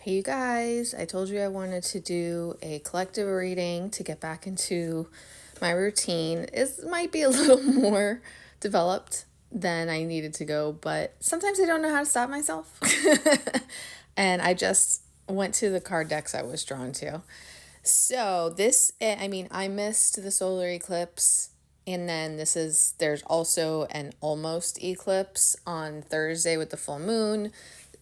Hey you guys, I told you I wanted to do a collective reading to get back into my routine. It might be a little more developed than I needed to go, but sometimes I don't know how to stop myself. And I just went to the card decks I was drawn to. So I missed the solar eclipse, and then there's also an almost eclipse on Thursday with the full moon,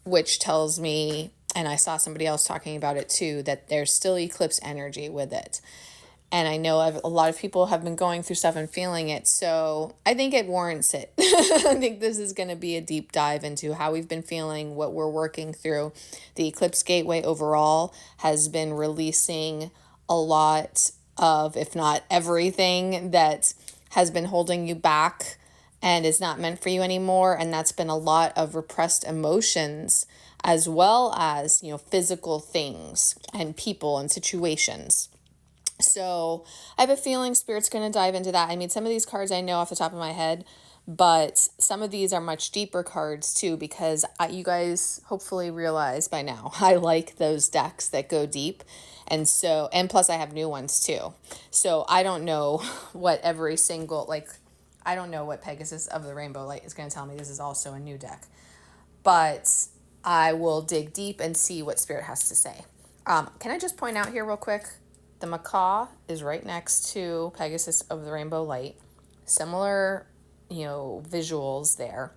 which tells me, and I saw somebody else talking about it too, that there's still eclipse energy with it. And I know a lot of people have been going through stuff and feeling it, so I think it warrants it. I think this is going to be a deep dive into how we've been feeling, what we're working through. The Eclipse Gateway overall has been releasing a lot of, if not everything, that has been holding you back and is not meant for you anymore. And that's been a lot of repressed emotions, as well as, physical things and people and situations. So I have a feeling Spirit's going to dive into that. I mean, some of these cards I know off the top of my head, but some of these are much deeper cards too, because you guys hopefully realize by now, I like those decks that go deep. And plus I have new ones too. So I don't know what I don't know what Pegasus of the Rainbow Light is going to tell me. This is also a new deck. But I will dig deep and see what Spirit has to say. Can I just point out here real quick? The macaw is right next to Pegasus of the Rainbow Light. Similar, visuals there.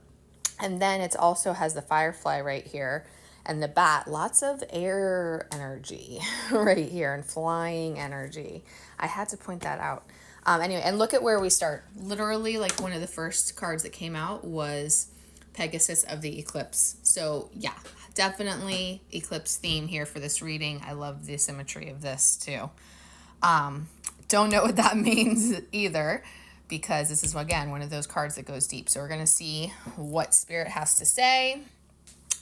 And then it also has the firefly right here and the bat. Lots of air energy right here and flying energy. I had to point that out. Anyway, and look at where we start. Literally, like one of the first cards that came out was Pegasus of the Eclipse. So yeah, definitely eclipse theme here for this reading. I love the symmetry of this too. Don't know what that means either, because this is, again, one of those cards that goes deep. So we're going to see what Spirit has to say.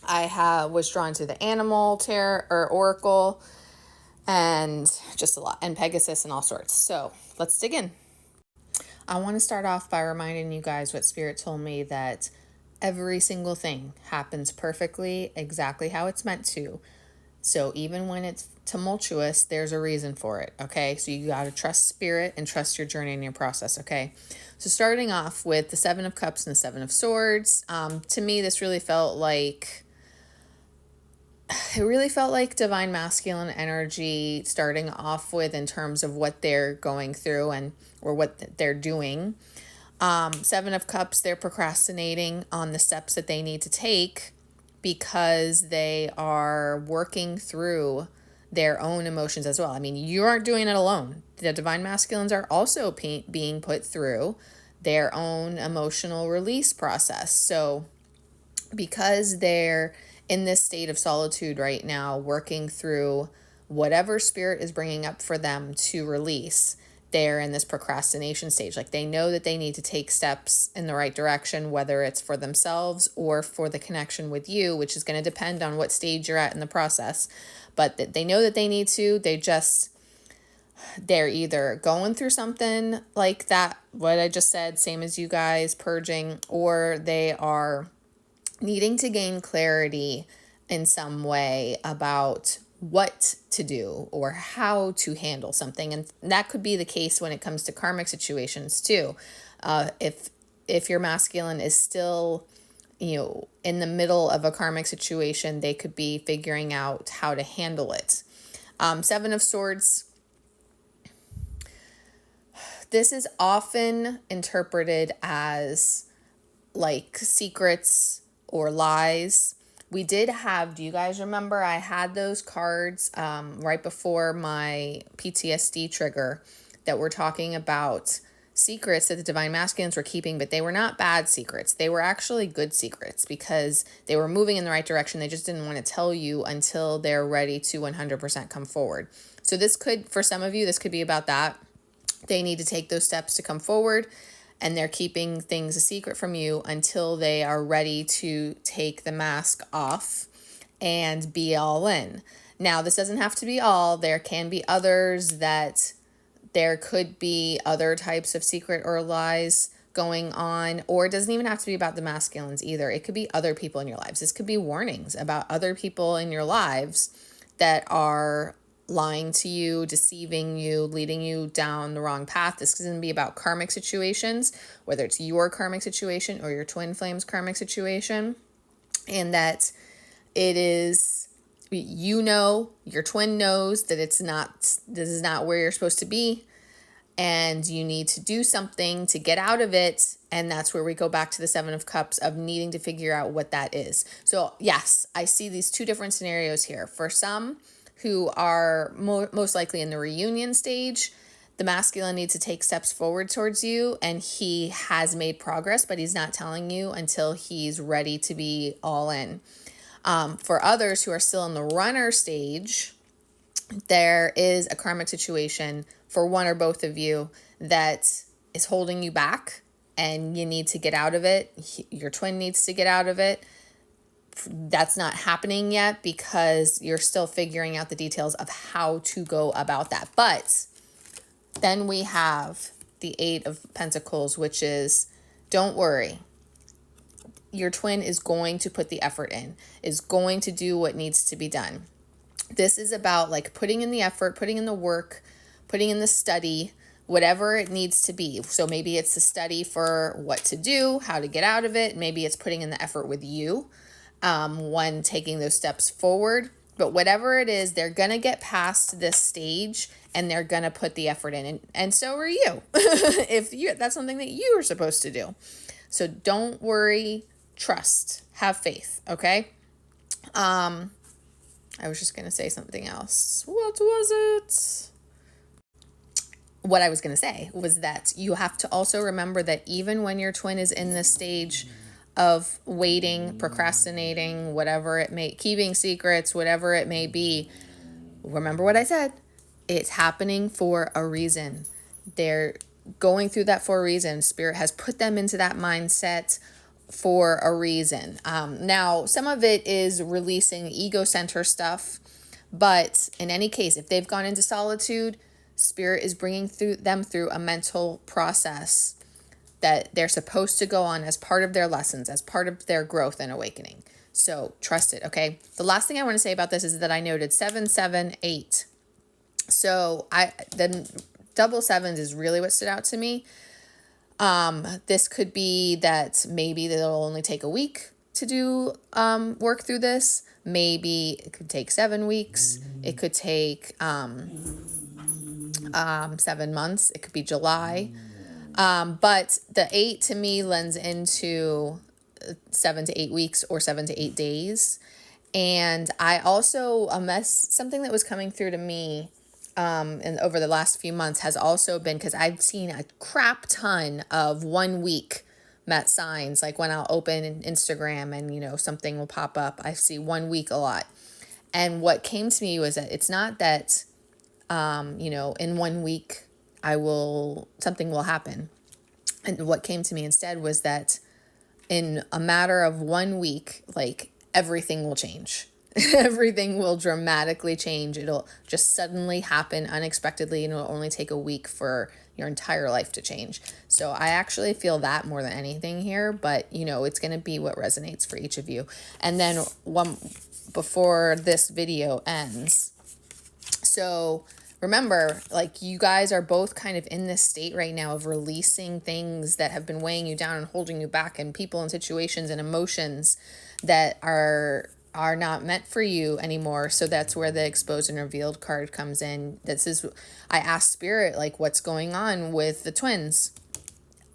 I was drawn to the animal tarot or oracle and just a lot, and Pegasus and all sorts. So let's dig in. I want to start off by reminding you guys what Spirit told me, that every single thing happens perfectly, exactly how it's meant to. So even when it's tumultuous, there's a reason for it, okay? So you got to trust Spirit and trust your journey and your process, okay? So starting off with the Seven of Cups and the Seven of Swords, to me, this really felt like divine masculine energy starting off with, in terms of what they're going through or what they're doing. Seven of Cups, they're procrastinating on the steps that they need to take because they are working through their own emotions as well. I mean, you aren't doing it alone. The divine masculines are also being put through their own emotional release process. So because they're in this state of solitude right now, working through whatever Spirit is bringing up for them to release, they're in this procrastination stage. Like, they know that they need to take steps in the right direction, whether it's for themselves or for the connection with you, which is going to depend on what stage you're at in the process. But they know that they need to. They're either going through something like that, what I just said, same as you guys, purging, or they are needing to gain clarity in some way about what to do or how to handle something. And that could be the case when it comes to karmic situations too. If your masculine is still, in the middle of a karmic situation, they could be figuring out how to handle it. Seven of Swords. This is often interpreted as like secrets or lies. We did have, do you guys remember, I had those cards right before my PTSD trigger that were talking about secrets that the divine masculines were keeping, but they were not bad secrets. They were actually good secrets because they were moving in the right direction. They just didn't want to tell you until they're ready to 100% come forward. So for some of you, this could be about that. They need to take those steps to come forward, and they're keeping things a secret from you until they are ready to take the mask off and be all in. Now, this doesn't have to be all. There can be others that there could be other types of secret or lies going on, or it doesn't even have to be about the masculines either. It could be other people in your lives. This could be warnings about other people in your lives that are lying to you, deceiving you, leading you down the wrong path. This is going to be about karmic situations, whether it's your karmic situation or your twin flame's karmic situation. And that it is, your twin knows that this is not where you're supposed to be. And you need to do something to get out of it. And that's where we go back to the Seven of Cups of needing to figure out what that is. So yes, I see these two different scenarios here. For some who are most likely in the reunion stage, the masculine needs to take steps forward towards you, and he has made progress, but he's not telling you until he's ready to be all in. For others who are still in the runner stage, there is a karmic situation for one or both of you that is holding you back, and you need to get out of it. Your twin needs to get out of it. That's not happening yet because you're still figuring out the details of how to go about that. But then we have the Eight of Pentacles, which is, don't worry. Your twin is going to put the effort in, is going to do what needs to be done. This is about like putting in the effort, putting in the work, putting in the study, whatever it needs to be. So maybe it's the study for what to do, how to get out of it. Maybe it's putting in the effort with you when taking those steps forward. But whatever it is, they're going to get past this stage and they're going to put the effort in. And so are you, that's something that you are supposed to do. So don't worry, trust, have faith. Okay. I was just going to say something else. What was it? What I was going to say was that you have to also remember that even when your twin is in this stage of waiting, procrastinating, whatever it may, keeping secrets, whatever it may be, remember what I said. It's happening for a reason. They're going through that for a reason. Spirit has put them into that mindset for a reason. Now, some of it is releasing ego center stuff, but in any case, if they've gone into solitude, Spirit is bringing them through a mental process that they're supposed to go on as part of their lessons, as part of their growth and awakening. So trust it, okay? The last thing I want to say about this is that I noted 778. So the double sevens is really what stood out to me. This could be that maybe they'll only take a week to do work through this. Maybe it could take 7 weeks. It could take 7 months. It could be July. But the 8 to me lends into 7 to 8 weeks or 7 to 8 days. And I also, something that was coming through to me and over the last few months has also been, because I've seen a crap ton of 1 week met signs. Like when I'll open Instagram and, something will pop up. I see 1 week a lot. And what came to me was that it's not that, in 1 week something will happen. And what came to me instead was that in a matter of 1 week, like everything will change. Everything will dramatically change. It'll just suddenly happen unexpectedly, and it'll only take a week for your entire life to change. So I actually feel that more than anything here, but it's going to be what resonates for each of you. And then before this video ends, so remember, like, you guys are both kind of in this state right now of releasing things that have been weighing you down and holding you back, and people and situations and emotions that are not meant for you anymore. So that's where the exposed and revealed card comes in. I asked Spirit, like, what's going on with the twins?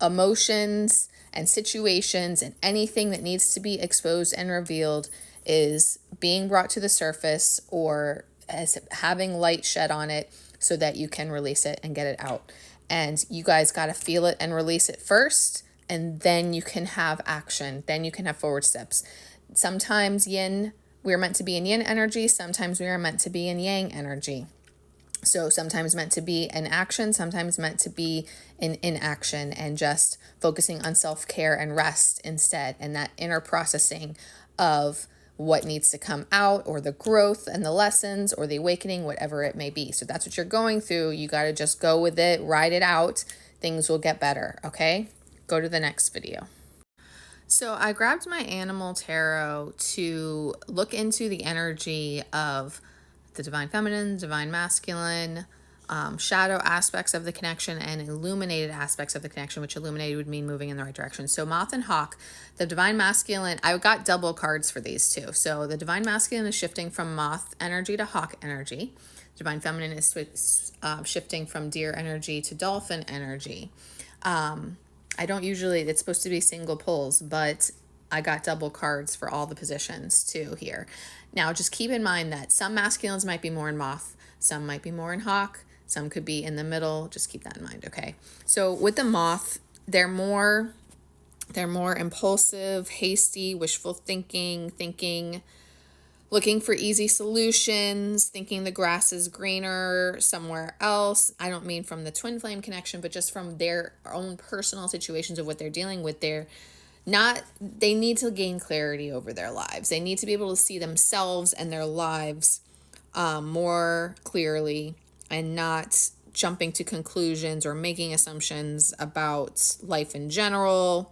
Emotions and situations and anything that needs to be exposed and revealed is being brought to the surface, or as having light shed on it so that you can release it and get it out. And you guys got to feel it and release it first, and then you can have action. Then you can have forward steps. Sometimes we're meant to be in yin energy. Sometimes we are meant to be in yang energy. So sometimes meant to be in action, sometimes meant to be in inaction, and just focusing on self-care and rest instead, and that inner processing of what needs to come out, or the growth and the lessons or the awakening, whatever it may be. So that's what you're going through. You got to just go with it, ride it out. Things will get better, okay? Go to the next video. So I grabbed my animal tarot to look into the energy of the divine feminine, divine masculine, shadow aspects of the connection, and illuminated aspects of the connection, which illuminated would mean moving in the right direction. So moth and hawk, the divine masculine, I got double cards for these two. So the divine masculine is shifting from moth energy to hawk energy. Divine feminine is shifting from deer energy to dolphin energy. I don't usually, it's supposed to be single pulls, but I got double cards for all the positions too here. Now, just keep in mind that some masculines might be more in moth, some might be more in hawk, some could be in the middle. Just keep that in mind, okay? So with the moth, they're more impulsive, hasty, wishful thinking, looking for easy solutions, thinking the grass is greener somewhere else. I don't mean from the twin flame connection, but just from their own personal situations of what they're dealing with. They need to gain clarity over their lives. They need to be able to see themselves and their lives more clearly, and not jumping to conclusions or making assumptions about life in general.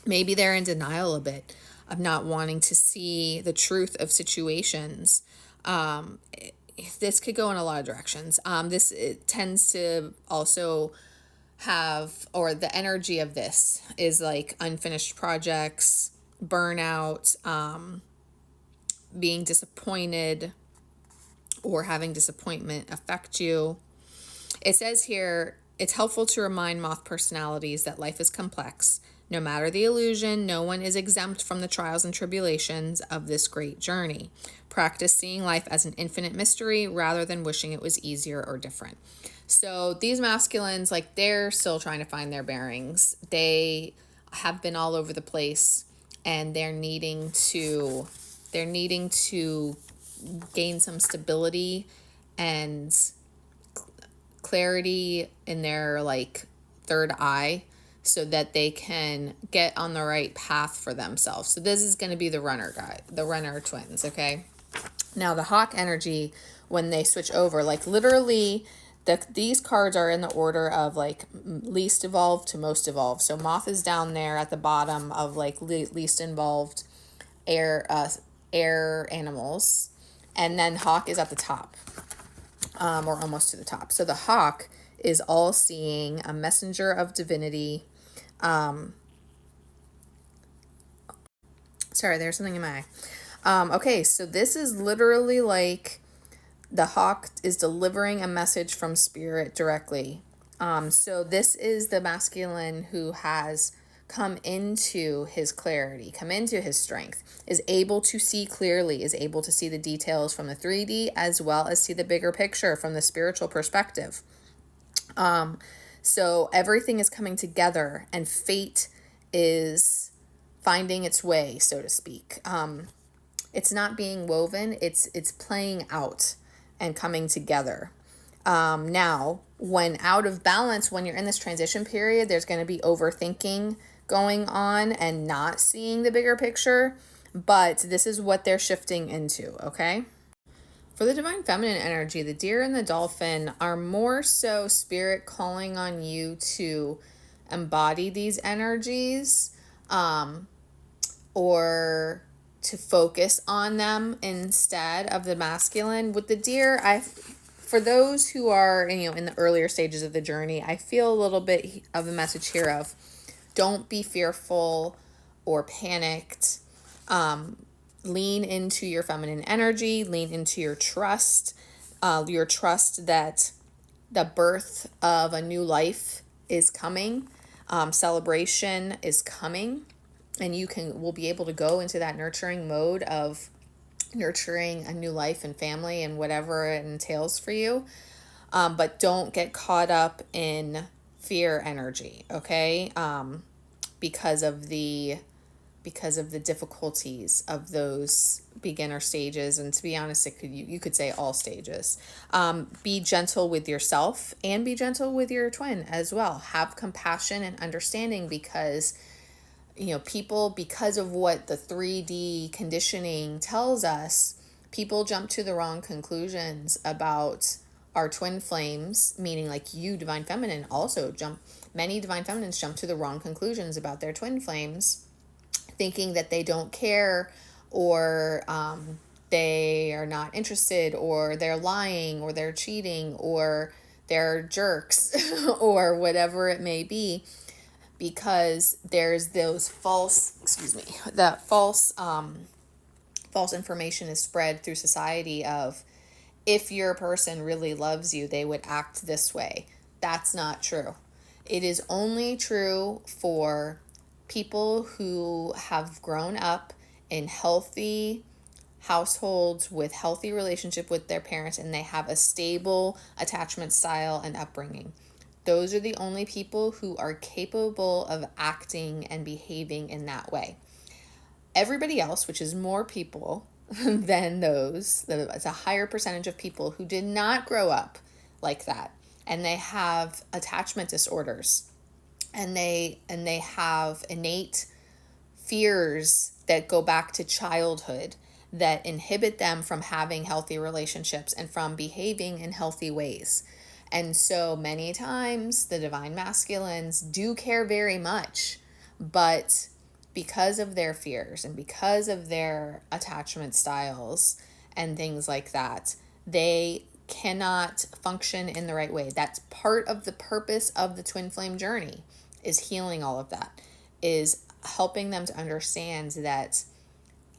Maybe they're in denial a bit of not wanting to see the truth of situations. This could go in a lot of directions. It tends to also have, or the energy of this is like unfinished projects, burnout, being disappointed, or having disappointment affect you. It says here, it's helpful to remind moth personalities that life is complex. No matter the illusion, no one is exempt from the trials and tribulations of this great journey. Practice seeing life as an infinite mystery rather than wishing it was easier or different. So these masculines, like, they're still trying to find their bearings. They have been all over the place, and they're needing to gain some stability and clarity in their like third eye, so that they can get on the right path for themselves. So this is going to be the runner twins, okay? Now the hawk energy, when they switch over, like literally these cards are in the order of like least evolved to most evolved. So moth is down there at the bottom of like least involved air animals, and then hawk is at the top, or almost to the top. So the hawk is all seeing, a messenger of divinity. Sorry, there's something in my eye. Okay, so this is literally like the hawk is delivering a message from spirit directly. So this is the masculine who has come into his clarity, come into his strength, is able to see clearly, is able to see the details from the 3D as well as see the bigger picture from the spiritual perspective. So everything is coming together, and fate is finding its way, so to speak. It's not being woven, it's playing out and coming together. Now, when out of balance, when you're in this transition period, there's going to be overthinking going on and not seeing the bigger picture, but this is what they're shifting into, okay? For the divine feminine energy, the deer and the dolphin are more so spirit calling on you to embody these energies, or to focus on them instead of the masculine. With the deer, for those who are, in the earlier stages of the journey, I feel a little bit of a message here of don't be fearful or panicked. Lean into your feminine energy, lean into your trust that the birth of a new life is coming, celebration is coming, and will be able to go into that nurturing mode of nurturing a new life and family and whatever it entails for you. But don't get caught up in fear energy, okay? Because of the difficulties of those beginner stages, and to be honest, you could say all stages. Be gentle with yourself and be gentle with your twin as well. Have compassion and understanding, because people, because of what the 3D conditioning tells us, people jump to the wrong conclusions about our twin flames, meaning like you, divine feminine, many divine feminines jump to the wrong conclusions about their twin flames, thinking that they don't care, or they are not interested, or they're lying, or they're cheating, or they're jerks, or whatever it may be, because there's those that false information is spread through society of, if your person really loves you, they would act this way. That's not true. It is only true for people who have grown up in healthy households with healthy relationship with their parents, and they have a stable attachment style and upbringing. Those are the only people who are capable of acting and behaving in that way. Everybody else, which is more people than those, it's a higher percentage of people who did not grow up like that, and they have attachment disorders, and they have innate fears that go back to childhood that inhibit them from having healthy relationships and from behaving in healthy ways. And so many times the divine masculines do care very much, but because of their fears and because of their attachment styles and things like that, they cannot function in the right way. That's part of the purpose of the twin flame journey, is healing all of that, is helping them to understand that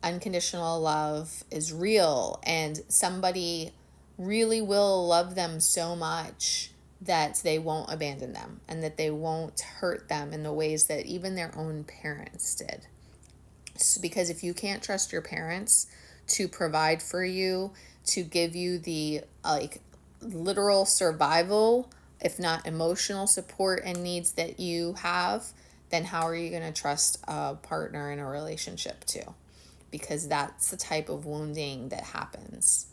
unconditional love is real, and somebody really will love them so much that they won't abandon them, and that they won't hurt them in the ways that even their own parents did. So, because if you can't trust your parents to provide for you, to give you the literal survival, if not emotional support and needs that you have, then how are you going to trust a partner in a relationship too? Because that's the type of wounding that happens.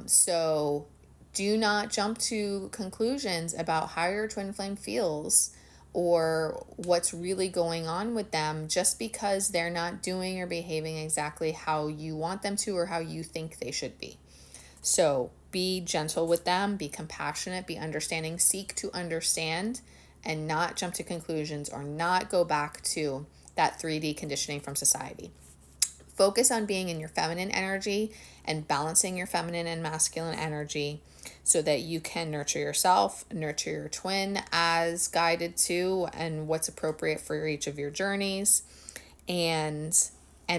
So do not jump to conclusions about how your twin flame feels or what's really going on with them just because they're not doing or behaving exactly how you want them to or how you think they should be. So be gentle with them, be compassionate, be understanding, seek to understand, and not jump to conclusions or not go back to that 3D conditioning from society. Focus on being in your feminine energy and balancing your feminine and masculine energy so that you can nurture yourself, nurture your twin as guided to, and what's appropriate for each of your journeys, and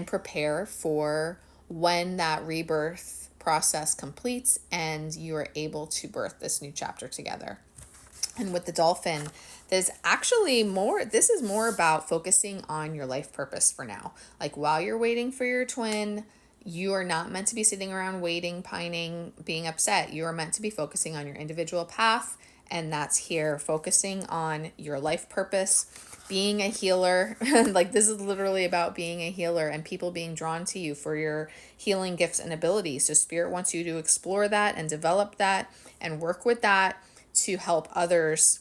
prepare for when that rebirth process completes and you are able to birth this new chapter together. And with the dolphin, this is more about focusing on your life purpose for now. Like, while you're waiting for your twin, you are not meant to be sitting around waiting, pining, being upset. You are meant to be focusing on your individual path, and that's here, focusing on your life purpose, being a healer. Like, this is literally about being a healer and people being drawn to you for your healing gifts and abilities. So Spirit wants you to explore that and develop that and work with that to help others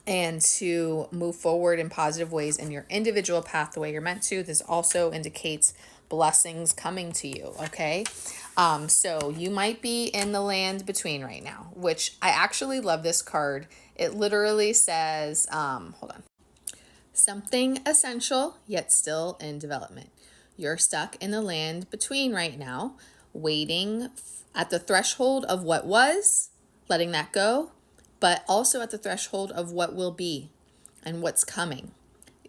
and to move forward in positive ways in your individual path the way you're meant to. This also indicates blessings coming to you, okay? So you might be in the land between right now, which I actually love this card. It literally says, hold on. Something essential, yet still in development. You're stuck in the land between right now, waiting at the threshold of what was, letting that go, but also at the threshold of what will be and what's coming.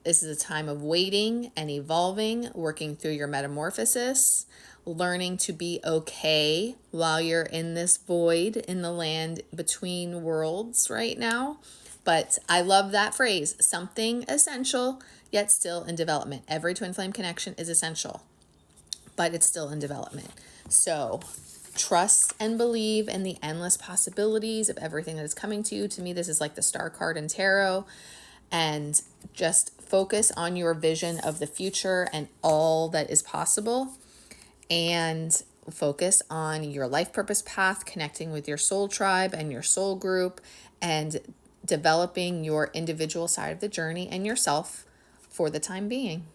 This is a time of waiting and evolving, working through your metamorphosis, learning to be okay while you're in this void in the land between worlds right now. But I love that phrase, something essential, yet still in development. Every twin flame connection is essential, but it's still in development. So trust and believe in the endless possibilities of everything that is coming to you. To me, this is like the star card in tarot. And just focus on your vision of the future and all that is possible. And focus on your life purpose path, connecting with your soul tribe and your soul group, and developing your individual side of the journey and yourself for the time being.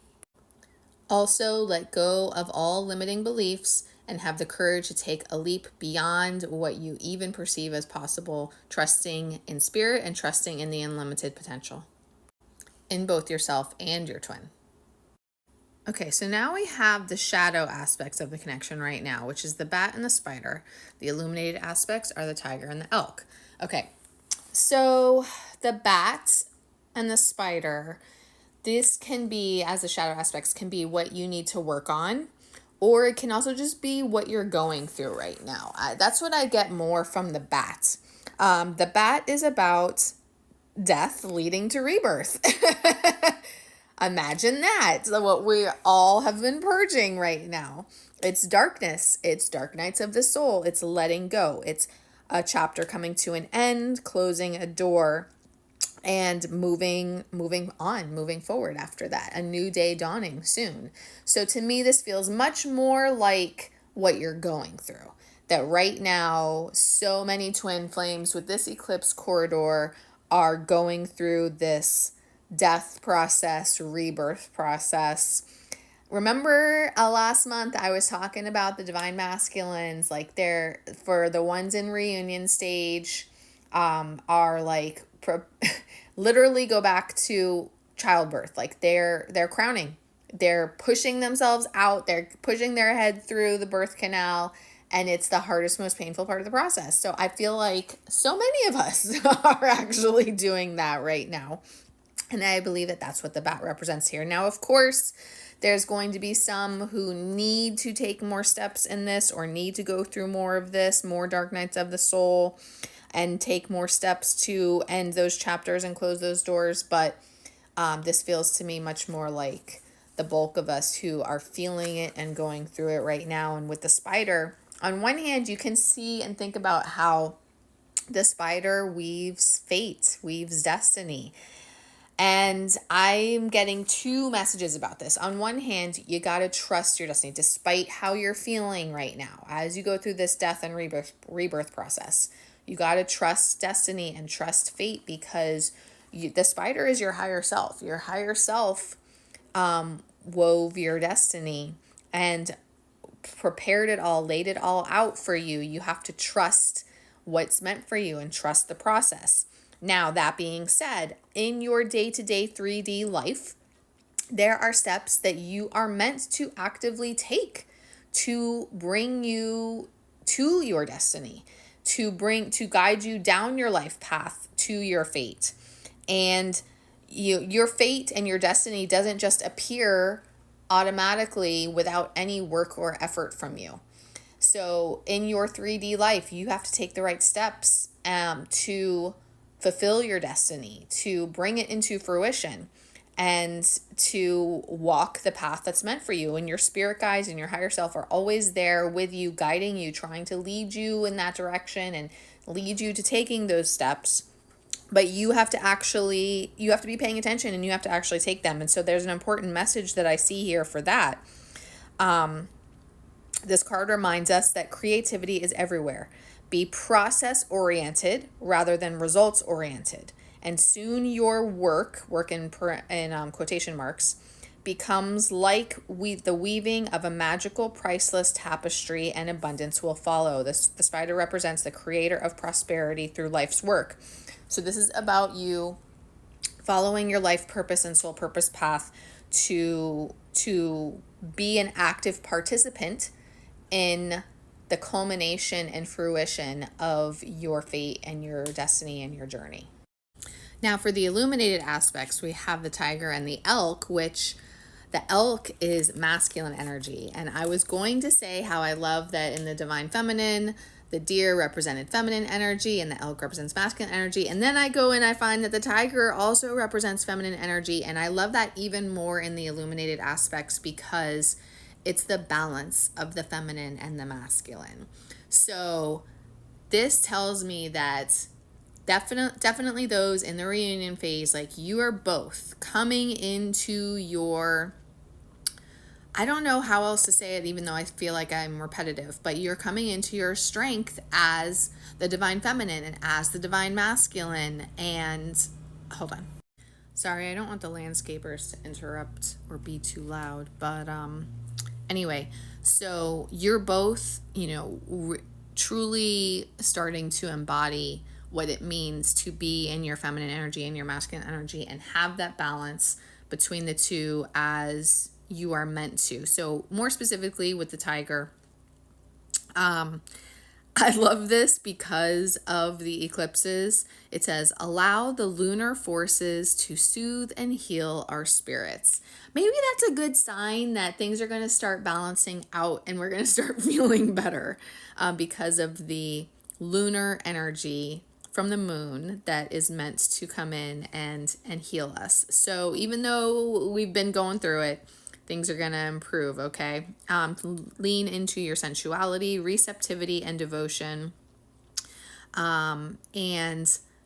Also, let go of all limiting beliefs and have the courage to take a leap beyond what you even perceive as possible, trusting in spirit and trusting in the unlimited potential in both yourself and your twin. Okay, so now we have the shadow aspects of the connection right now, which is the bat and the spider. The illuminated aspects are the tiger and the elk. Okay, so the bat and the spider, this can be, as the shadow aspects, can be what you need to work on, or it can also just be what you're going through right now. That's what I get more from the bat. The bat is about death leading to rebirth. Imagine that. So what we all have been purging right now. It's darkness. It's dark nights of the soul. It's letting go. It's a chapter coming to an end, closing a door, and moving on, moving forward after that. A new day dawning soon. So to me, this feels much more like what you're going through. That right now, so many twin flames with this eclipse corridor are going through this death process, rebirth process. Remember last month I was talking about the divine masculines, like they're, for the ones in reunion stage, are like literally go back to childbirth. Like they're crowning. They're pushing themselves out. They're pushing their head through the birth canal, and it's the hardest, most painful part of the process. So I feel like so many of us are actually doing that right now. And I believe that that's what the bat represents here. Now, of course, there's going to be some who need to take more steps in this, or need to go through more of this, more dark nights of the soul, and take more steps to end those chapters and close those doors. But this feels to me much more like the bulk of us who are feeling it and going through it right now. And with the spider, on one hand, you can see and think about how the spider weaves fate, weaves destiny. And I'm getting two messages about this. On one hand, you got to trust your destiny despite how you're feeling right now. As you go through this death and rebirth process, you got to trust destiny and trust fate, because the spider is your higher self. Your higher self wove your destiny and prepared it all, laid it all out for you. You have to trust what's meant for you and trust the process. Now, that being said, in your day-to-day 3D life, there are steps that you are meant to actively take to bring you to your destiny, to guide you down your life path to your fate. And your fate and your destiny doesn't just appear automatically without any work or effort from you. So in your 3D life, you have to take the right steps to fulfill your destiny, to bring it into fruition, and to walk the path that's meant for you. And your spirit guides and your higher self are always there with you, guiding you, trying to lead you in that direction and lead you to taking those steps. But you have to be paying attention, and you have to actually take them. And so there's an important message that I see here for that. This card reminds us that creativity is everywhere. Be process-oriented rather than results-oriented. And soon your work in quotation marks, becomes like the weaving of a magical, priceless tapestry, and abundance will follow. The spider represents the creator of prosperity through life's work. So this is about you following your life purpose and soul purpose path to be an active participant in the culmination and fruition of your fate and your destiny and your journey. Now, for the illuminated aspects, we have the tiger and the elk, which the elk is masculine energy. And I was going to say how I love that in the divine feminine, the deer represented feminine energy and the elk represents masculine energy. And then I go and I find that the tiger also represents feminine energy. And I love that even more in the illuminated aspects, because it's the balance of the feminine and the masculine. So this tells me that definitely those in the reunion phase, like you are both coming into your, I don't know how else to say it, even though I feel like I'm repetitive, but you're coming into your strength as the divine feminine and as the divine masculine. And hold on. Sorry, I don't want the landscapers to interrupt or be too loud, but anyway, so you're both, truly starting to embody what it means to be in your feminine energy and your masculine energy, and have that balance between the two as you are meant to. So more specifically with the tiger, I love this because of the eclipses. It says, allow the lunar forces to soothe and heal our spirits. Maybe that's a good sign that things are going to start balancing out and we're going to start feeling better because of the lunar energy from the moon that is meant to come in and heal us. So even though we've been going through it, things are going to improve, okay? Lean into your sensuality, receptivity, and devotion. And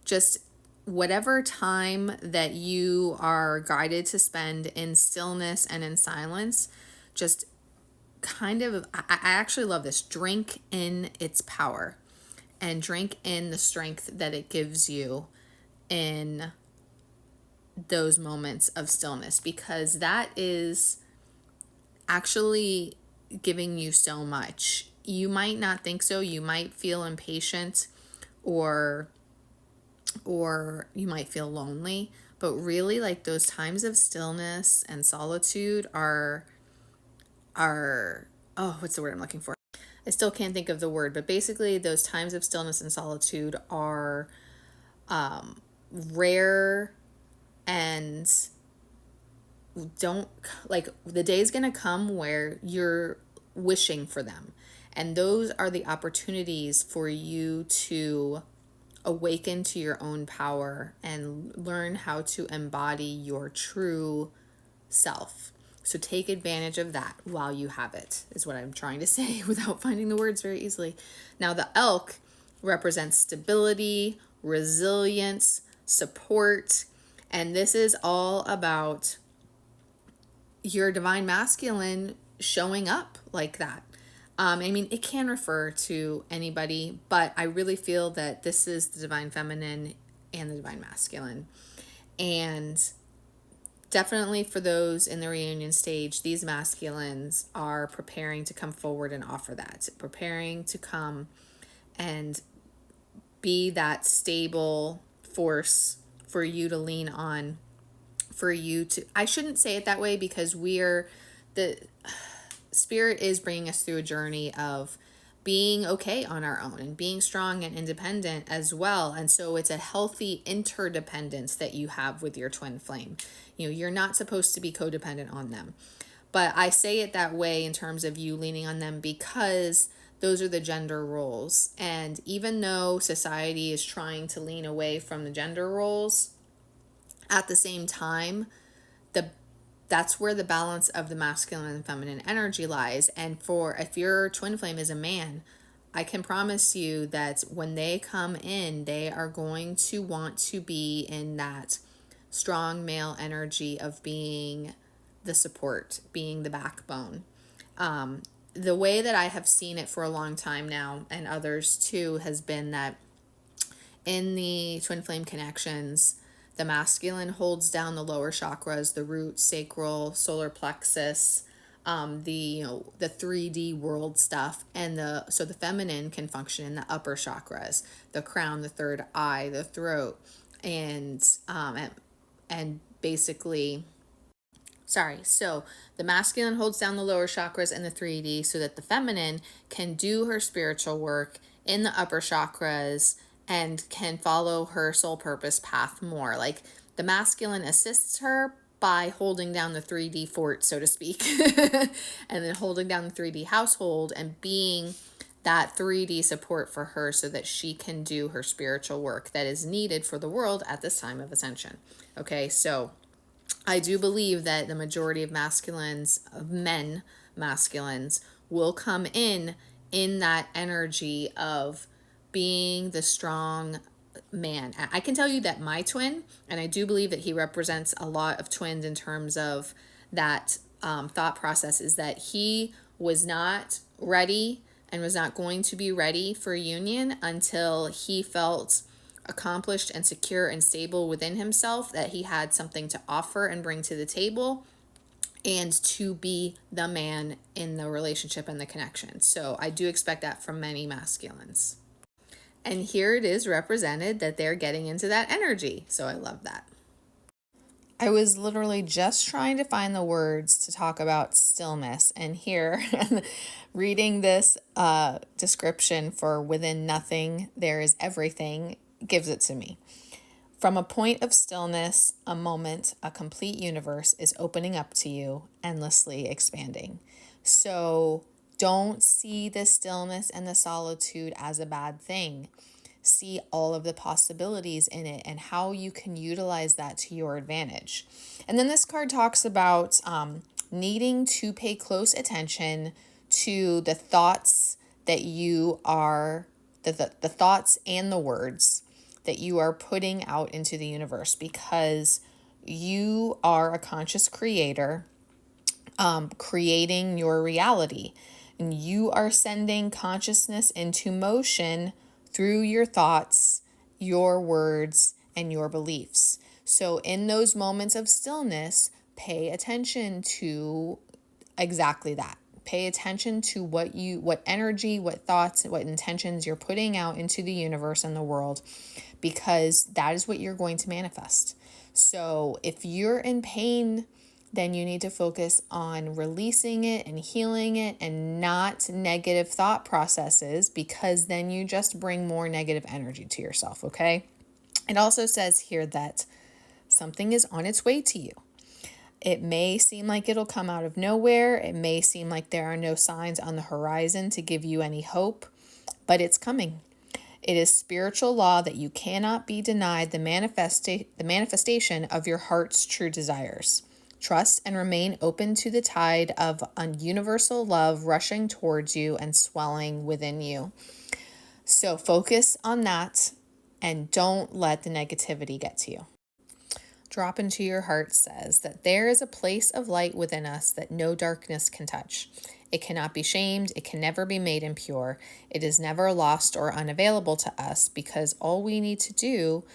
just whatever time that you are guided to spend in stillness and in silence, just kind of, I actually love this. Drink in its power and drink in the strength that it gives you in those moments of stillness, because that is actually giving you so much. You might not think so. You might feel impatient or you might feel lonely, but really like those times of stillness and solitude are oh, what's the word I'm looking for? I still can't think of the word, but basically those times of stillness and solitude are rare, and don't, like, the day's gonna come where you're wishing for them, and those are the opportunities for you to awaken to your own power and learn how to embody your true self. So take advantage of that while you have it, is what I'm trying to say without finding the words very easily. Now, the elk represents stability, resilience, support, and this is all about your divine masculine showing up like that. I mean, it can refer to anybody, but I really feel that this is the divine feminine and the divine masculine. And definitely for those in the reunion stage, these masculines are preparing to come forward and offer that, preparing to come and be that stable force for you to lean on, for you to, I shouldn't say it that way, because the spirit is bringing us through a journey of being okay on our own and being strong and independent as well. And so it's a healthy interdependence that you have with your twin flame. You know, you're not supposed to be codependent on them. But I say it that way in terms of you leaning on them because those are the gender roles. And even though society is trying to lean away from the gender roles, at the same time, that's where the balance of the masculine and feminine energy lies. And if your twin flame is a man, I can promise you that when they come in, they are going to want to be in that strong male energy of being the support, being the backbone. The way that I have seen it for a long time now, and others too, has been that in the twin flame connections, the masculine holds down the lower chakras, the root, sacral, solar plexus, the 3D world stuff, and so the feminine can function in the upper chakras, the crown, the third eye, the throat, and basically, so the masculine holds down the lower chakras and the 3D so that the feminine can do her spiritual work in the upper chakras and can follow her soul purpose path more. Like, the masculine assists her by holding down the 3D fort, so to speak, and then holding down the 3D household and being that 3D support for her so that she can do her spiritual work that is needed for the world at this time of ascension. Okay, so I do believe that the majority of men masculines, will come in that energy of being the strong man. I can tell you that my twin, and I do believe that he represents a lot of twins in terms of that thought process, is that he was not ready and was not going to be ready for union until he felt accomplished and secure and stable within himself, that he had something to offer and bring to the table and to be the man in the relationship and the connection. So I do expect that from many masculines. And here it is represented that they're getting into that energy. So I love that. I was literally just trying to find the words to talk about stillness, and here, reading this description for within nothing, there is everything, gives it to me. From a point of stillness, a moment, a complete universe is opening up to you, endlessly expanding. So don't see the stillness and the solitude as a bad thing. See all of the possibilities in it and how you can utilize that to your advantage. And then this card talks about needing to pay close attention to the thoughts that you are, the thoughts and the words that you are putting out into the universe, because you are a conscious creator, creating your reality. And you are sending consciousness into motion through your thoughts, your words, and your beliefs. So in those moments of stillness, pay attention to exactly that. Pay attention to what energy, what thoughts, what intentions you're putting out into the universe and the world, because that is what you're going to manifest. So if you're in pain, then you need to focus on releasing it and healing it, and not negative thought processes, because then you just bring more negative energy to yourself, okay? It also says here that something is on its way to you. It may seem like it'll come out of nowhere. It may seem like there are no signs on the horizon to give you any hope, but it's coming. It is spiritual law that you cannot be denied the manifestation of your heart's true desires. Trust and remain open to the tide of universal love rushing towards you and swelling within you. So focus on that and don't let the negativity get to you. Drop into your heart says that there is a place of light within us that no darkness can touch. It cannot be shamed. It can never be made impure. It is never lost or unavailable to us, because all we need to do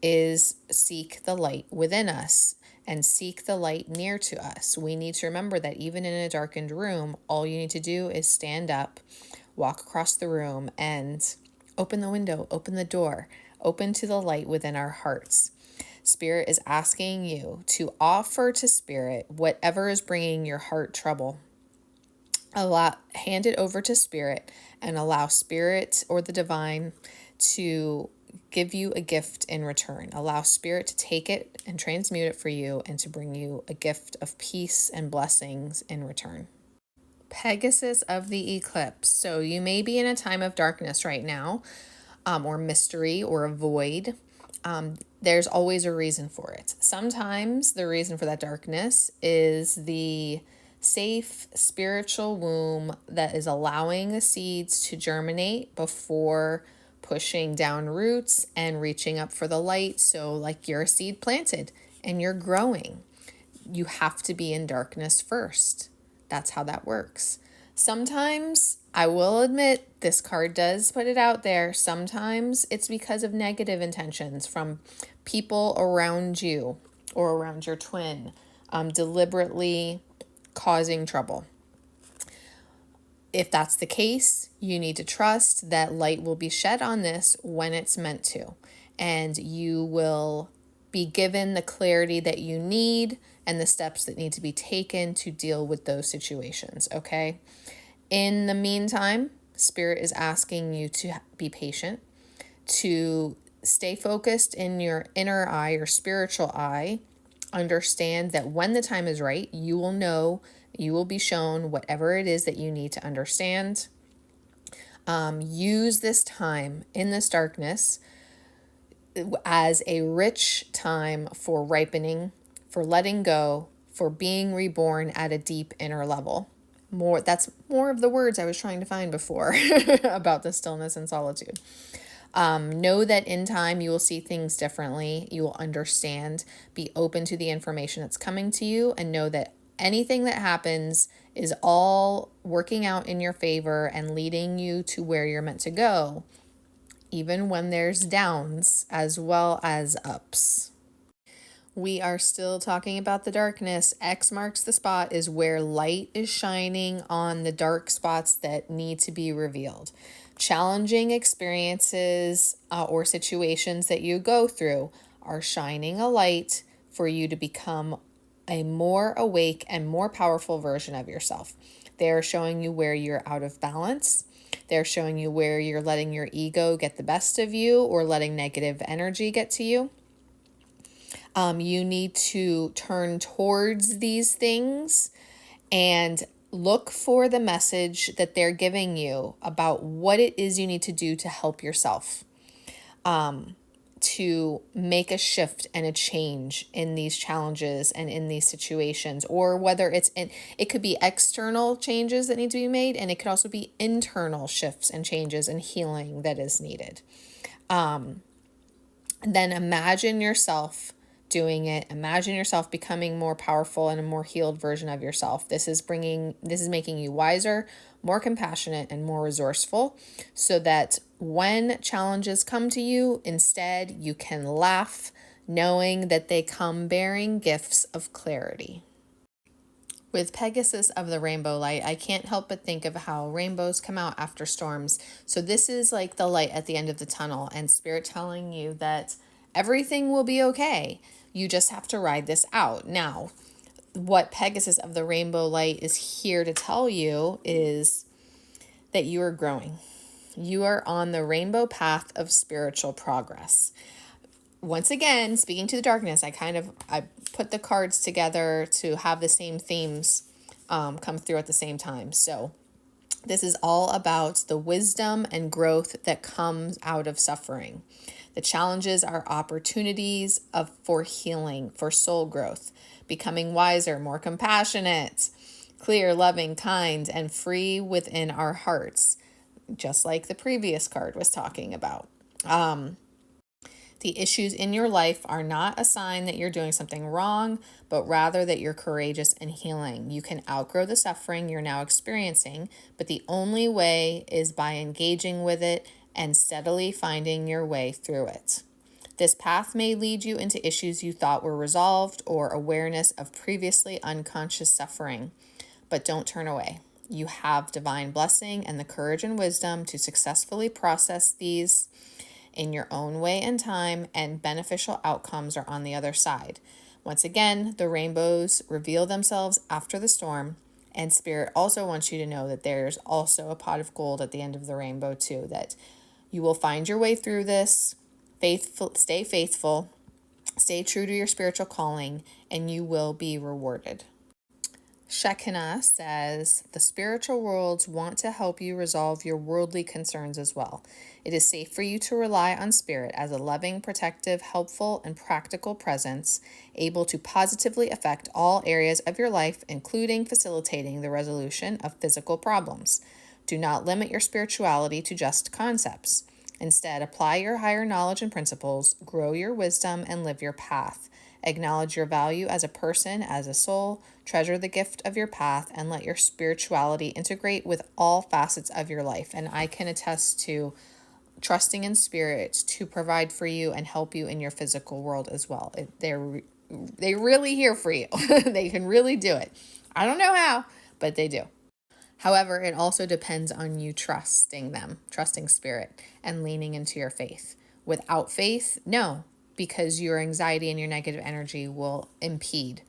is seek the light within us and seek the light near to us. We need to remember that even in a darkened room, all you need to do is stand up, walk across the room, and open the window, open the door, open to the light within our hearts. Spirit is asking you to offer to Spirit whatever is bringing your heart trouble. Hand it over to Spirit and allow Spirit or the divine to give you a gift in return. Allow Spirit to take it and transmute it for you, and to bring you a gift of peace and blessings in return. Pegasus of the eclipse. So you may be in a time of darkness right now, or mystery, or a void. There's always a reason for it. Sometimes the reason for that darkness is the safe spiritual womb that is allowing the seeds to germinate before pushing down roots and reaching up for the light. So like you're a seed planted and you're growing. You have to be in darkness first. That's how that works. Sometimes, I will admit, this card does put it out there. Sometimes it's because of negative intentions from people around you or around your twin, deliberately causing trouble. If that's the case, you need to trust that light will be shed on this when it's meant to, and you will be given the clarity that you need and the steps that need to be taken to deal with those situations, okay? In the meantime, Spirit is asking you to be patient, to stay focused in your inner eye, your spiritual eye. Understand that when the time is right, you will know, you will be shown whatever it is that you need to understand. Use this time in this darkness as a rich time for ripening, for letting go, for being reborn at a deep inner level. That's more of the words I was trying to find before about the stillness and solitude. Know that in time you will see things differently. You will understand. Be open to the information that's coming to you, and know that anything that happens is all working out in your favor and leading you to where you're meant to go, even when there's downs as well as ups. We are still talking about the darkness. X marks the spot is where light is shining on the dark spots that need to be revealed. Challenging experiences or situations that you go through are shining a light for you to become a more awake and more powerful version of yourself. They're showing you where you're out of balance. They're showing you where you're letting your ego get the best of you or letting negative energy get to you. You need to turn towards these things and look for the message that they're giving you about what it is you need to do to help yourself, to make a shift and a change in these challenges and in these situations, or whether it could be external changes that need to be made, and it could also be internal shifts and changes and healing that is needed. Then imagine yourself doing it. Imagine yourself becoming more powerful and a more healed version of yourself. This is making you wiser, more compassionate, and more resourceful, so that when challenges come to you, instead you can laugh, knowing that they come bearing gifts of clarity. With Pegasus of the rainbow light, I can't help but think of how rainbows come out after storms. So this is like the light at the end of the tunnel, and Spirit telling you that everything will be okay. You just have to ride this out. Now, what Pegasus of the rainbow light is here to tell you is that you are growing. You are on the rainbow path of spiritual progress. Once again, speaking to the darkness, I put the cards together to have the same themes come through at the same time. So this is all about the wisdom and growth that comes out of suffering. The challenges are opportunities for healing, for soul growth, becoming wiser, more compassionate, clear, loving, kind, and free within our hearts, just like the previous card was talking about. The issues in your life are not a sign that you're doing something wrong, but rather that you're courageous and healing. You can outgrow the suffering you're now experiencing, but the only way is by engaging with it and steadily finding your way through it. This path may lead you into issues you thought were resolved or awareness of previously unconscious suffering, but don't turn away. You have divine blessing and the courage and wisdom to successfully process these in your own way and time, and beneficial outcomes are on the other side. Once again, the rainbows reveal themselves after the storm, and Spirit also wants you to know that there's also a pot of gold at the end of the rainbow too, that you will find your way through this. Stay faithful, stay true to your spiritual calling, and you will be rewarded. Shekinah says, the spiritual worlds want to help you resolve your worldly concerns as well. It is safe for you to rely on Spirit as a loving, protective, helpful, and practical presence, able to positively affect all areas of your life, including facilitating the resolution of physical problems. Do not limit your spirituality to just concepts. Instead, apply your higher knowledge and principles, grow your wisdom, and live your path. Acknowledge your value as a person, as a soul, treasure the gift of your path, and let your spirituality integrate with all facets of your life. And I can attest to trusting in Spirit to provide for you and help you in your physical world as well. They're really here for you. They can really do it. I don't know how, but they do. However, it also depends on you trusting them, trusting Spirit, and leaning into your faith. Without faith, no, because your anxiety and your negative energy will impede.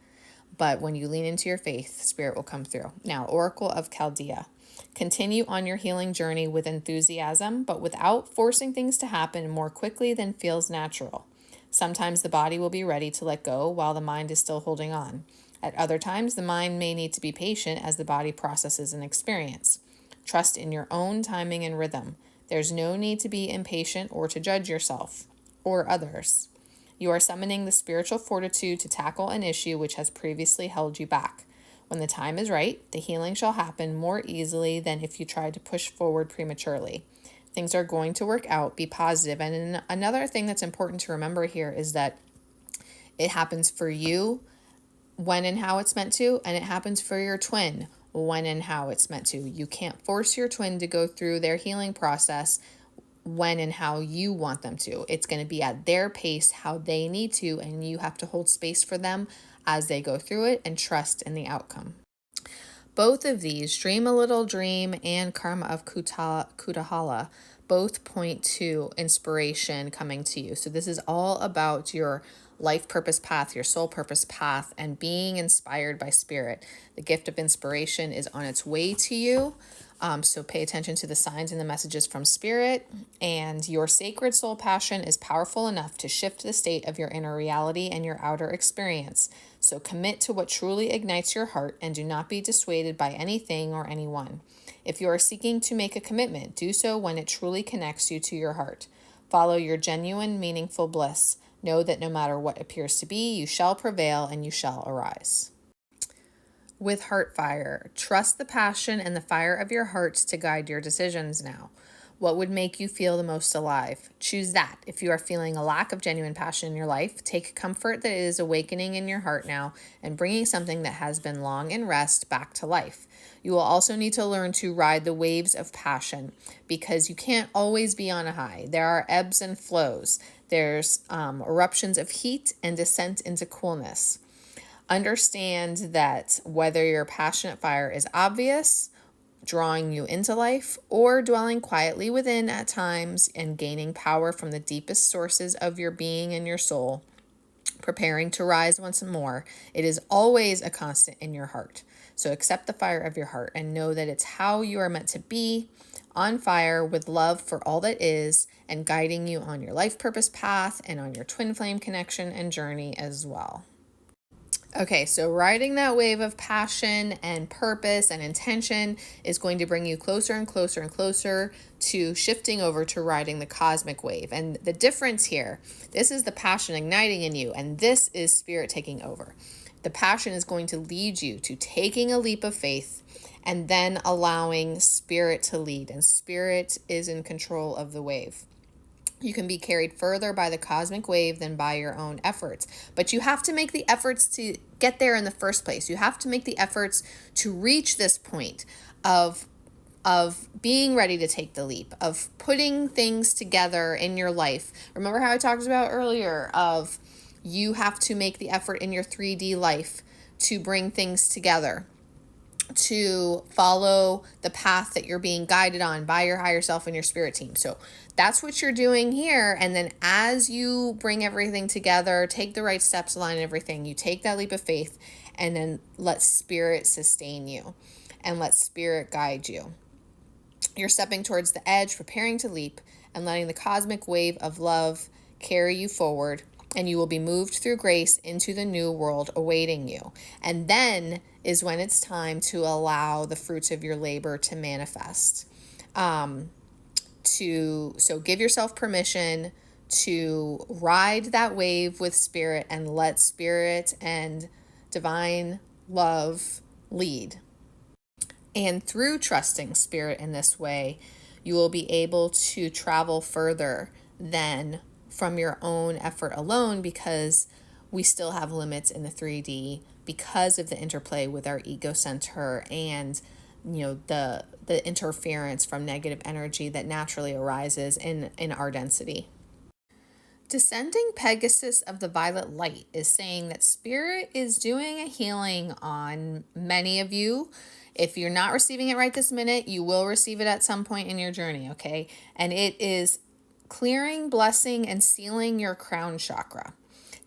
But when you lean into your faith, Spirit will come through. Now, Oracle of Chaldea. Continue on your healing journey with enthusiasm, but without forcing things to happen more quickly than feels natural. Sometimes the body will be ready to let go while the mind is still holding on. At other times, the mind may need to be patient as the body processes an experience. Trust in your own timing and rhythm. There's no need to be impatient or to judge yourself or others. You are summoning the spiritual fortitude to tackle an issue which has previously held you back. When the time is right, the healing shall happen more easily than if you tried to push forward prematurely. Things are going to work out. Be positive. And another thing that's important to remember here is that it happens for you when and how it's meant to, and it happens for your twin when and how it's meant to. You can't force your twin to go through their healing process when and how you want them to. It's going to be at their pace, how they need to, and you have to hold space for them as they go through it and trust in the outcome. Both of these, Dream a Little Dream and Karma of Kutahala, both point to inspiration coming to you. So this is all about your life purpose path, your soul purpose path, and being inspired by spirit. The gift of inspiration is on its way to you. So pay attention to the signs and the messages from spirit, and your sacred soul passion is powerful enough to shift the state of your inner reality and your outer experience. So commit to what truly ignites your heart and do not be dissuaded by anything or anyone. If you are seeking to make a commitment, do so when it truly connects you to your heart. Follow your genuine, meaningful bliss. Know that no matter what appears to be, you shall prevail and you shall arise. With heart fire, trust the passion and the fire of your heart to guide your decisions now. What would make you feel the most alive? Choose that. If you are feeling a lack of genuine passion in your life, take comfort that it is awakening in your heart now and bringing something that has been long in rest back to life. You will also need to learn to ride the waves of passion because you can't always be on a high. There are ebbs and flows. There's eruptions of heat and descent into coolness. Understand that whether your passionate fire is obvious, drawing you into life, or dwelling quietly within at times and gaining power from the deepest sources of your being and your soul, preparing to rise once more, it is always a constant in your heart. So accept the fire of your heart and know that it's how you are meant to be, on fire with love for all that is, and guiding you on your life purpose path and on your twin flame connection and journey as well. Okay, so riding that wave of passion and purpose and intention is going to bring you closer and closer and closer to shifting over to riding the cosmic wave. And the difference here, this is the passion igniting in you, and this is spirit taking over. The passion is going to lead you to taking a leap of faith and then allowing spirit to lead, and spirit is in control of the wave. You can be carried further by the cosmic wave than by your own efforts. But you have to make the efforts to get there in the first place. You have to make the efforts to reach this point of being ready to take the leap, of putting things together in your life. Remember how I talked about earlier of you have to make the effort in your 3D life to bring things together, to follow the path that you're being guided on by your higher self and your spirit team. So that's what you're doing here. And then as you bring everything together, take the right steps, align everything, you take that leap of faith and then let spirit sustain you and let spirit guide you. You're stepping towards the edge, preparing to leap and letting the cosmic wave of love carry you forward, and you will be moved through grace into the new world awaiting you. And then is when it's time to allow the fruits of your labor to manifest. So give yourself permission to ride that wave with spirit and let spirit and divine love lead. And through trusting spirit in this way, you will be able to travel further than from your own effort alone, because we still have limits in the 3D because of the interplay with our ego center and the interference from negative energy that naturally arises in our density. Descending Pegasus of the Violet Light is saying that spirit is doing a healing on many of you. If you're not receiving it right this minute, you will receive it at some point in your journey, okay? And it is clearing, blessing, and sealing your crown chakra.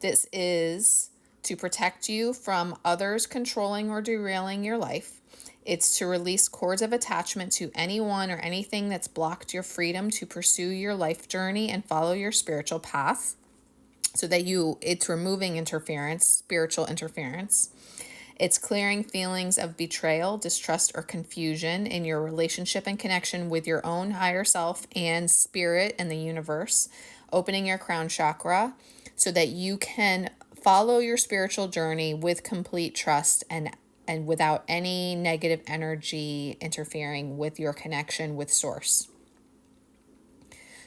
This is to protect you from others controlling or derailing your life. It's to release cords of attachment to anyone or anything that's blocked your freedom to pursue your life journey and follow your spiritual path, so that it's removing interference, spiritual interference. It's clearing feelings of betrayal, distrust, or confusion in your relationship and connection with your own higher self and spirit and the universe, opening your crown chakra so that you can follow your spiritual journey with complete trust and without any negative energy interfering with your connection with source.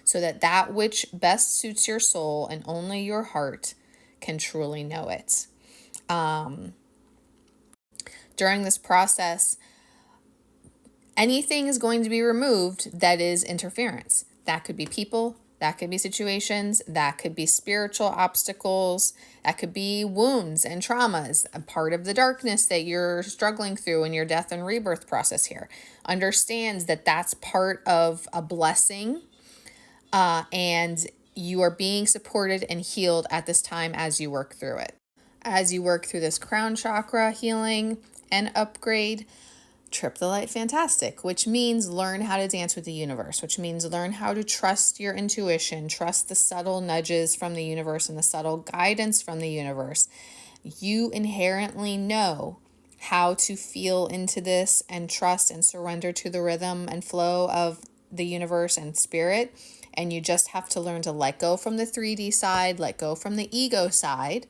So that which best suits your soul and only your heart can truly know it. During this process, anything is going to be removed that is interference. That could be people, that could be situations, that could be spiritual obstacles, that could be wounds and traumas, a part of the darkness that you're struggling through in your death and rebirth process here. Understands that that's part of a blessing, and you are being supported and healed at this time as you work through it. As you work through this crown chakra healing and upgrade, trip the light fantastic, which means learn how to dance with the universe, which means learn how to trust your intuition, trust the subtle nudges from the universe and the subtle guidance from the universe. You inherently know how to feel into this and trust and surrender to the rhythm and flow of the universe and spirit. And you just have to learn to let go from the 3D side, let go from the ego side,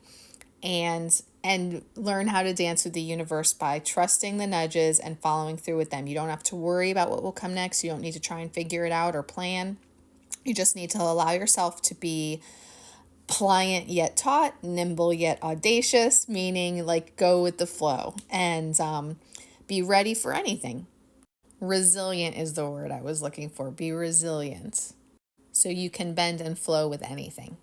and learn how to dance with the universe by trusting the nudges and following through with them. You don't have to worry about what will come next. You don't need to try and figure it out or plan. You just need to allow yourself to be pliant yet taut, nimble yet audacious, meaning like go with the flow, and be ready for anything. Resilient is the word I was looking for. Be resilient so you can bend and flow with anything.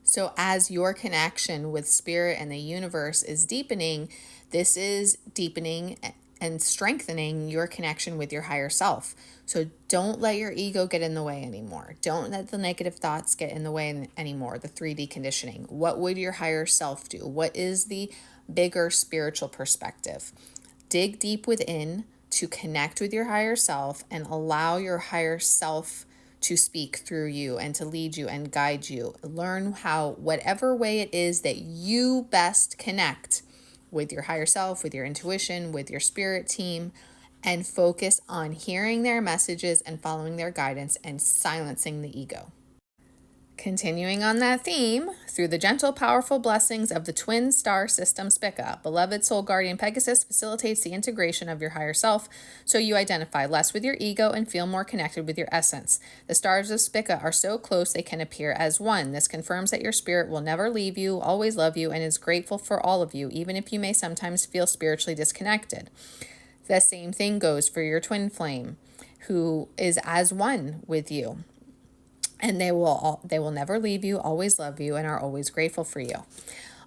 So as your connection with spirit and the universe is deepening, this is deepening and strengthening your connection with your higher self. So don't let your ego get in the way anymore. Don't let the negative thoughts get in the way anymore, the 3D conditioning. What would your higher self do? What is the bigger spiritual perspective? Dig deep within to connect with your higher self and allow your higher self to speak through you and to lead you and guide you. Learn how, whatever way it is that you best connect with your higher self, with your intuition, with your spirit team, and focus on hearing their messages and following their guidance and silencing the ego. Continuing on that theme, through the gentle, powerful blessings of the twin star system Spica, beloved soul guardian Pegasus facilitates the integration of your higher self so you identify less with your ego and feel more connected with your essence. The stars of Spica are so close they can appear as one. This confirms that your spirit will never leave you, always love you, and is grateful for all of you, even if you may sometimes feel spiritually disconnected. The same thing goes for your twin flame, who is as one with you. And they will never leave you, always love you, and are always grateful for you.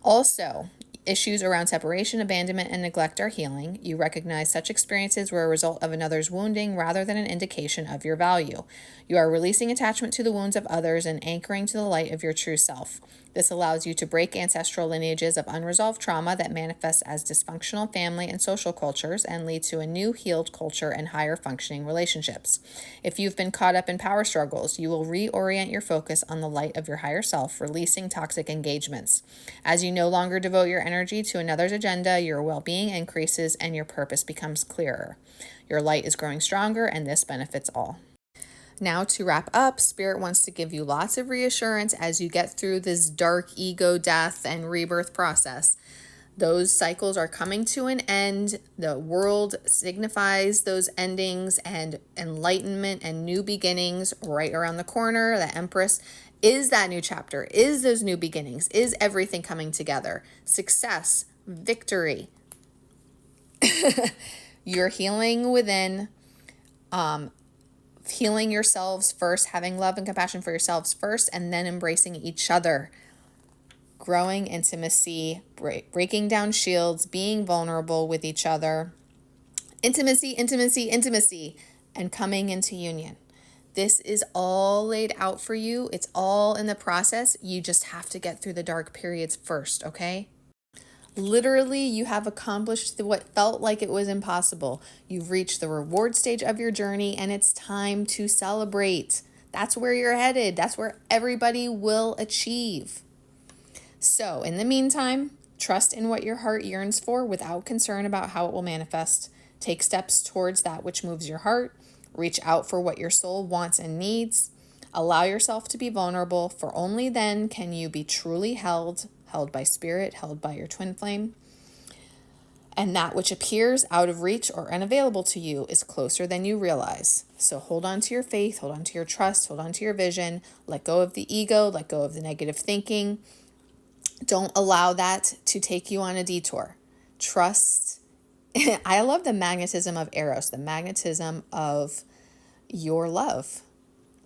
Also, issues around separation, abandonment, and neglect are healing. You recognize such experiences were a result of another's wounding rather than an indication of your value. You are releasing attachment to the wounds of others and anchoring to the light of your true self. This allows you to break ancestral lineages of unresolved trauma that manifests as dysfunctional family and social cultures and lead to a new healed culture and higher functioning relationships. If you've been caught up in power struggles, you will reorient your focus on the light of your higher self, releasing toxic engagements. As you no longer devote your energy to another's agenda, your well-being increases and your purpose becomes clearer. Your light is growing stronger, and this benefits all. Now, to wrap up, Spirit wants to give you lots of reassurance as you get through this dark ego death and rebirth process. Those cycles are coming to an end. The world signifies those endings, and enlightenment and new beginnings right around the corner. The Empress is that new chapter, is those new beginnings, is everything coming together. Success, victory. You're healing within, healing yourselves first, having love and compassion for yourselves first, and then embracing each other. Growing intimacy, breaking down shields, being vulnerable with each other. Intimacy, intimacy, intimacy, and coming into union. This is all laid out for you. It's all in the process. You just have to get through the dark periods first, okay? Literally, you have accomplished what felt like it was impossible. You've reached the reward stage of your journey, and it's time to celebrate. That's where you're headed. That's where everybody will achieve. So, in the meantime, trust in what your heart yearns for without concern about how it will manifest. Take steps towards that which moves your heart. Reach out for what your soul wants and needs. Allow yourself to be vulnerable, for only then can you be truly held by spirit, held by your twin flame. And that which appears out of reach or unavailable to you is closer than you realize. So hold on to your faith, hold on to your trust, hold on to your vision. Let go of the ego, let go of the negative thinking. Don't allow that to take you on a detour. Trust. I love the magnetism of Eros, the magnetism of your love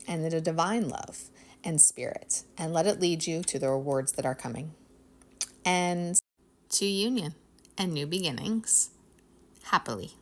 and the divine love and spirit, and let it lead you to the rewards that are coming and to union and new beginnings happily.